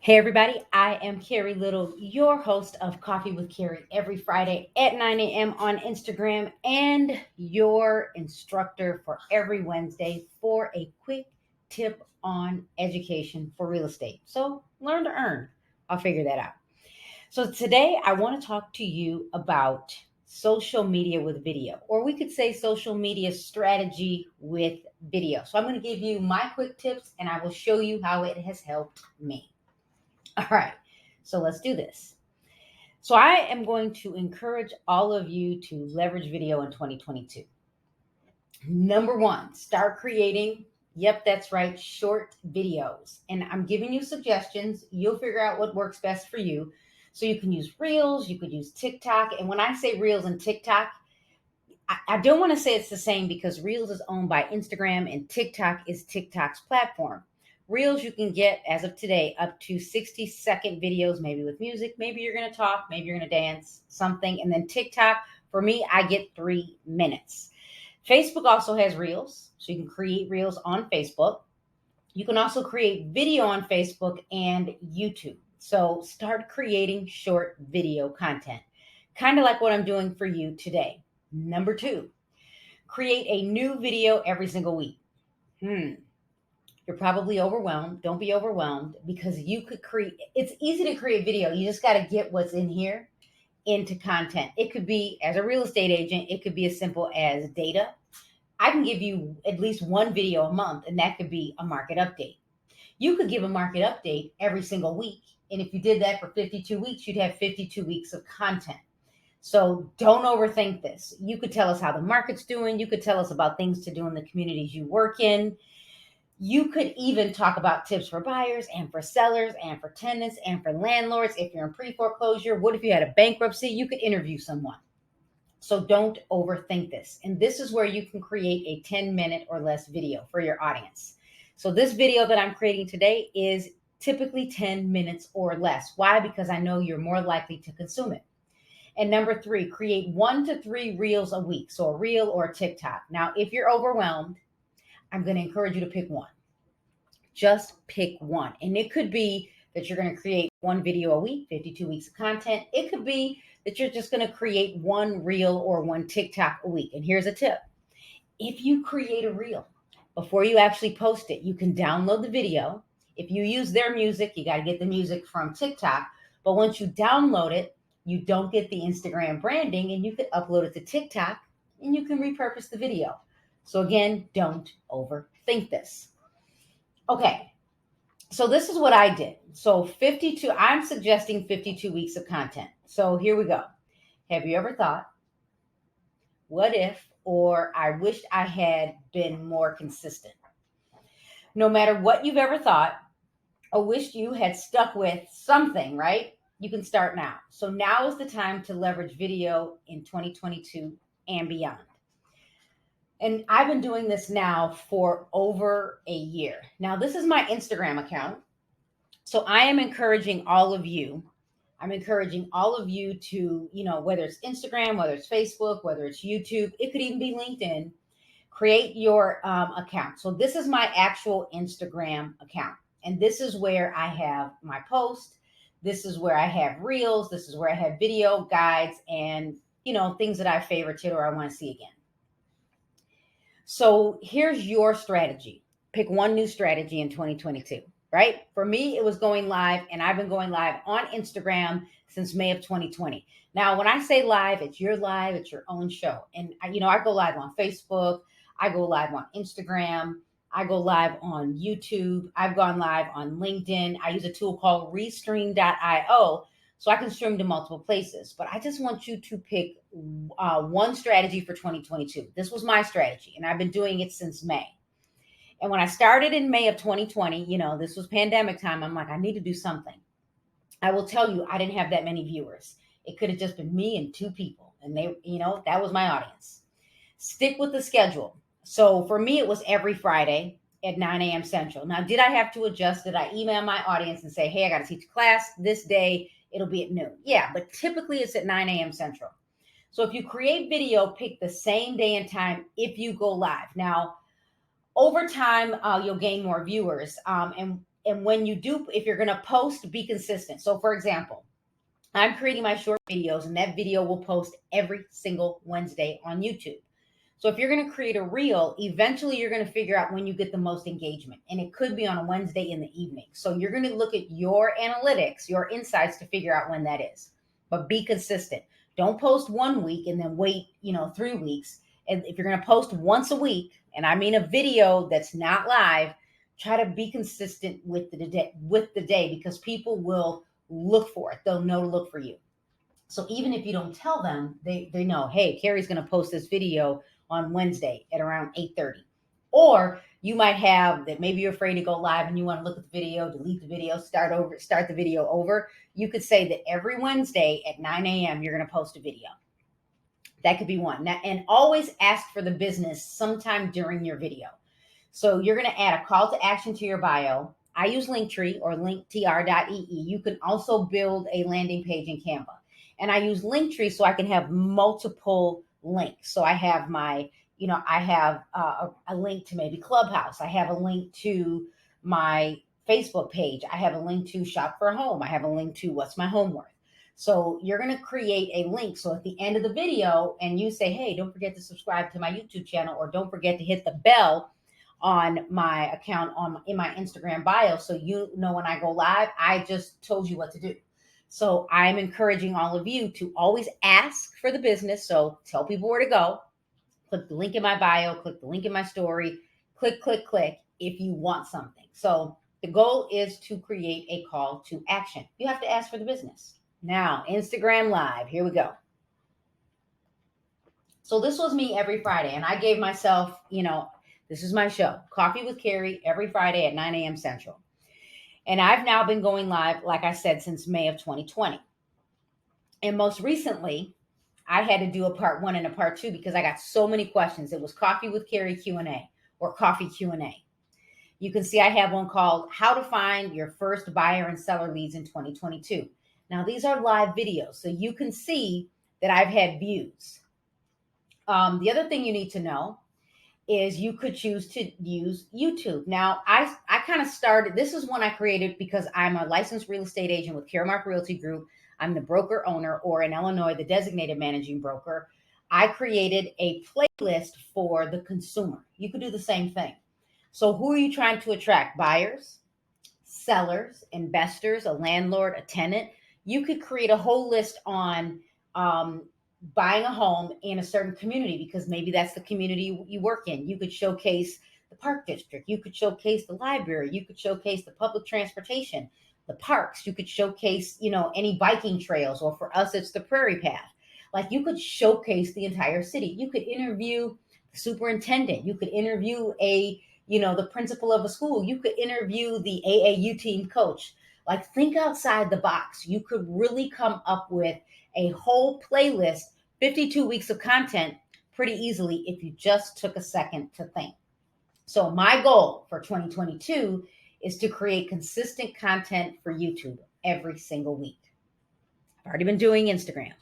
Hey everybody, I am Carrie Little, your host of Coffee with Carrie every Friday at 9 a.m. on Instagram and your instructor for every Wednesday for a quick tip on education for real estate. So learn to earn. I'll figure that out. So today I want to talk to you about social media with video, or we could say social media strategy with video. So I'm going to give you my quick tips and I will show you how it has helped me. All right, so let's do this. So I am going to encourage all of you to leverage video in 2022. Number one, start creating. Yep, that's right, short videos. And I'm giving you suggestions. You'll figure out what works best for you. So you can use Reels, you could use TikTok. And when I say Reels and TikTok, I don't want to say it's the same because Reels is owned by Instagram and TikTok is TikTok's platform. Reels, you can get, as of today, up to 60-second videos, maybe with music. Maybe you're going to talk, maybe you're going to dance, something. And then TikTok, for me, I get 3 minutes. Facebook also has Reels, so you can create Reels on Facebook. You can also create video on Facebook and YouTube. So start creating short video content, kind of like what I'm doing for you today. Number two, create a new video every single week. You're probably overwhelmed. Don't be overwhelmed because you could create, it's easy to create video. You just got to get what's in here into content. It could be, as a real estate agent, it could be as simple as data. I can give you at least one video a month, and that could be a market update. You could give a market update every single week. And if you did that for 52 weeks, you'd have 52 weeks of content. So don't overthink this. You could tell us how the market's doing. You could tell us about things to do in the communities you work in. You could even talk about tips for buyers and for sellers and for tenants and for landlords. If you're in pre-foreclosure, what if you had a bankruptcy? You could interview someone. So don't overthink this. And this is where you can create a 10-minute or less video for your audience. So this video that I'm creating today is typically 10 minutes or less. Why? Because I know you're more likely to consume it. And number three, create 1 to 3 reels a week. So a reel or a TikTok. Now, if you're overwhelmed, I'm going to encourage you to pick one. Just pick one. And it could be that you're going to create one video a week, 52 weeks of content. It could be that you're just going to create one reel or one TikTok a week. And here's a tip. If you create a reel, before you actually post it, you can download the video. If you use their music, you got to get the music from TikTok. But once you download it, you don't get the Instagram branding, and you can upload it to TikTok and you can repurpose the video. So again, don't overthink this. Okay, so this is what I did. So 52, I'm suggesting 52 weeks of content. So here we go. Have you ever thought, what if, or I wished I had been more consistent? No matter what you've ever thought, or wished you had stuck with something, right? You can start now. So now is the time to leverage video in 2022 and beyond. And I've been doing this now for over a year. Now, this is my Instagram account. So I am encouraging all of you. I'm encouraging all of you to, whether it's Instagram, whether it's Facebook, whether it's YouTube, it could even be LinkedIn, create your account. So this is my actual Instagram account. And this is where I have my post. This is where I have reels. This is where I have video guides and, things that I favorited or I want to see again. So here's your strategy. Pick one new strategy in 2022, right? For me, it was going live, and I've been going live on Instagram since May of 2020. Now, when I say live, it's your live, it's your own show. And, I go live on Facebook. I go live on Instagram. I go live on YouTube. I've gone live on LinkedIn. I use a tool called Restream.io so I can stream to multiple places. But I just want you to pick one strategy for 2022. This was my strategy, and I've been doing it since May. And when I started in May of 2020, this was pandemic time. I'm like, I need to do something. I will tell you, I didn't have that many viewers. It could have just been me and 2 people. And they, that was my audience. Stick with the schedule. So for me, it was every Friday at 9 a.m. Central. Now, did I have to adjust? Did I email my audience and say, hey, I got to teach a class this day? It'll be at noon. Yeah, but typically it's at 9 a.m. Central. So if you create video, pick the same day and time if you go live. Now, over time, you'll gain more viewers. And And when you do, if you're going to post, be consistent. So for example, I'm creating my short videos, and that video will post every single Wednesday on YouTube. So if you're going to create a reel, eventually you're going to figure out when you get the most engagement. And it could be on a Wednesday in the evening. So you're going to look at your analytics, your insights to figure out when that is. But be consistent. Don't post 1 week and then wait, 3 weeks. And if you're going to post once a week, and I mean a video that's not live, try to be consistent with the day, because people will look for it. They'll know to look for you. So even if you don't tell them, they know, hey, Carrie's going to post this video on Wednesday at around 8:30. Or you might have that maybe you're afraid to go live and you want to look at the video, delete the video, start the video over. You could say that every Wednesday at 9 a.m. you're going to post a video. That could be one. Now, and always ask for the business sometime during your video. So you're going to add a call to action to your bio. I use Linktree or linktr.ee. You can also build a landing page in Canva. And I use Linktree so I can have multiple links. So I have I have a link to maybe Clubhouse. I have a link to my Facebook page. I have a link to Shop for a Home. I have a link to What's My Home Worth. So you're going to create a link. So at the end of the video, and you say, hey, don't forget to subscribe to my YouTube channel, or don't forget to hit the bell on my account in my Instagram bio, so you know when I go live, I just told you what to do. So I'm encouraging all of you to always ask for the business. So tell people where to go. Click the link in my bio, click the link in my story, click if you want something. So the goal is to create a call to action. You have to ask for the business. Now, Instagram Live, here we go. So this was me every Friday, and I gave myself, this is my show, Coffee with Carrie, every Friday at 9 a.m. Central. And I've now been going live, like I said, since May of 2020. And most recently, I had to do a part 1 and a part 2 because I got so many questions. It was Coffee with Carrie Q&A or Coffee Q&A. You can see I have one called How to Find Your First Buyer and Seller Leads in 2022. Now, these are live videos, so you can see that I've had views. The other thing you need to know is you could choose to use YouTube. Now, I kind of started, this is one I created because I'm a licensed real estate agent with Caremark Realty Group. I'm the broker owner, or in Illinois, the designated managing broker. I created a playlist for the consumer. You could do the same thing. So who are you trying to attract? Buyers, sellers, investors, a landlord, a tenant. You could create a whole list on buying a home in a certain community, because maybe that's the community you work in. You could showcase the park district. You could showcase the library. You could showcase the public transportation, the parks. You could showcase, any biking trails, or for us, it's the Prairie Path. Like, you could showcase the entire city. You could interview the superintendent. You could interview the principal of a school. You could interview the AAU team coach. Like, think outside the box. You could really come up with a whole playlist, 52 weeks of content, pretty easily if you just took a second to think. So my goal for 2022 is to create consistent content for YouTube every single week. I've already been doing Instagram.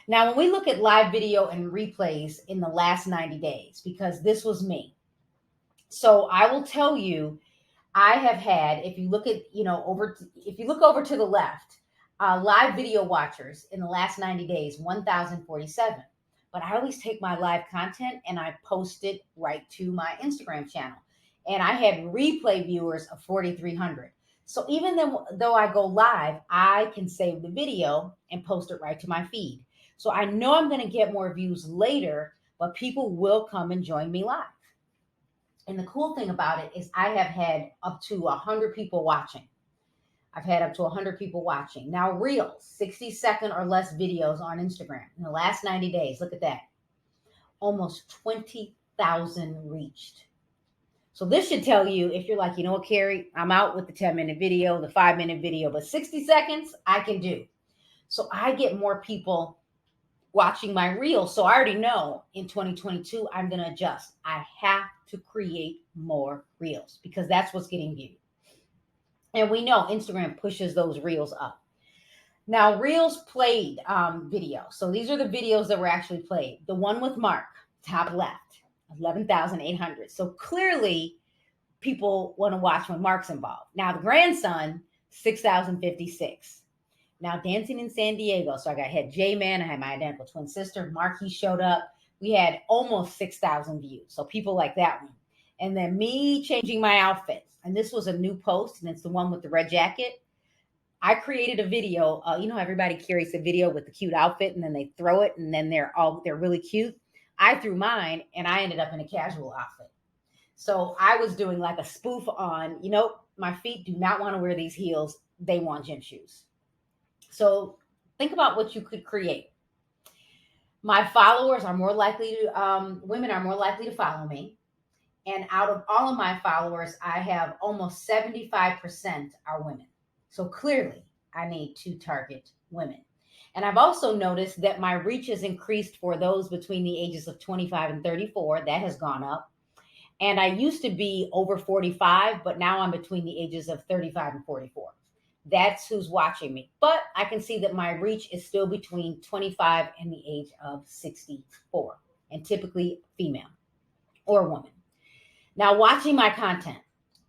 Now, when we look at live video and replays in the last 90 days, because this was me. So I will tell you, I have had, if you look at, if you look over to the left, live video watchers in the last 90 days, 1,047. But I always take my live content and I post it right to my Instagram channel. And I had replay viewers of 4,300. So even though I go live, I can save the video and post it right to my feed. So I know I'm going to get more views later, but people will come and join me live. And the cool thing about it is I have had up to 100 people watching. I've had up to 100 people watching. Now, Reels, 60-second or less videos on Instagram in the last 90 days. Look at that. Almost 20,000 reached. So this should tell you, if you're like, you know what, Carrie, I'm out with the 10-minute video, the 5-minute video, but 60 seconds I can do. So I get more people watching my Reels. So I already know in 2022, I'm going to adjust. I have to create more Reels because that's what's getting viewed. And we know Instagram pushes those Reels up. Now, Reels played video. So these are the videos that were actually played. The one with Mark, top left, 11,800. So clearly, people want to watch when Mark's involved. Now, the grandson, 6,056. Now, dancing in San Diego. So I had J-Man, I had my identical twin sister, Mark, he showed up. We had almost 6,000 views. So people like that one. And then me changing my outfit. And this was a new post, and it's the one with the red jacket. I created a video. Everybody carries a video with the cute outfit, and then they throw it, and then they're really cute. I threw mine, and I ended up in a casual outfit. So I was doing like a spoof on, my feet do not want to wear these heels. They want gym shoes. So think about what you could create. My followers are more likely to, women are more likely to follow me. And out of all of my followers, I have almost 75% are women. So clearly, I need to target women. And I've also noticed that my reach has increased for those between the ages of 25 and 34. That has gone up. And I used to be over 45, but now I'm between the ages of 35 and 44. That's who's watching me. But I can see that my reach is still between 25 and the age of 64, and typically female or woman. Now, watching my content,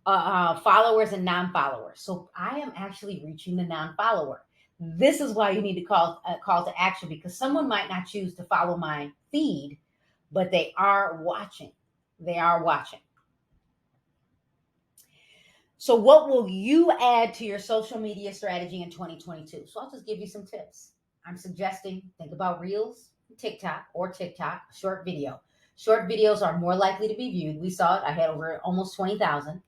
followers and non-followers. So I am actually reaching the non-follower. This is why you need to call to action, because someone might not choose to follow my feed, but they are watching. They are watching. So what will you add to your social media strategy in 2022? So I'll just give you some tips. I'm suggesting think about Reels, TikTok, short video. Short videos are more likely to be viewed. We saw it. I had over almost 20,000.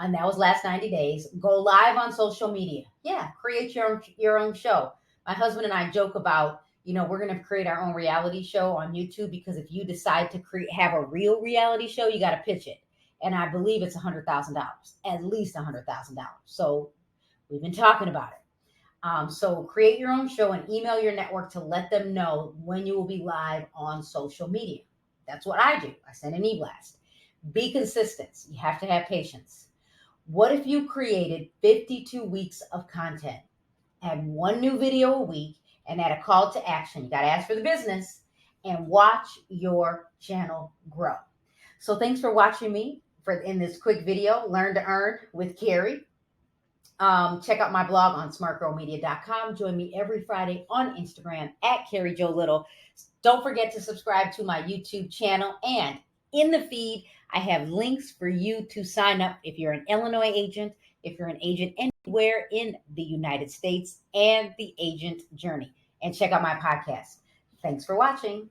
And that was last 90 days. Go live on social media. Yeah, create your own show. My husband and I joke about, we're going to create our own reality show on YouTube, because if you decide to have a real reality show, you got to pitch it. And I believe it's $100,000, at least $100,000. So we've been talking about it. So create your own show and email your network to let them know when you will be live on social media. That's what I do. I send an eblast. Be consistent. You have to have patience. What if you created 52 weeks of content, add one new video a week, and add a call to action? You got to ask for the business and watch your channel grow. So thanks for watching me in this quick video, Learn to Earn with Carrie. Check out my blog on smartgirlmedia.com. Join me every Friday on Instagram at Carrie Jo Little. Don't forget to subscribe to my YouTube channel, and in the feed, I have links for you to sign up if you're an Illinois agent, if you're an agent anywhere in the United States, and the agent journey. And check out my podcast. Thanks for watching.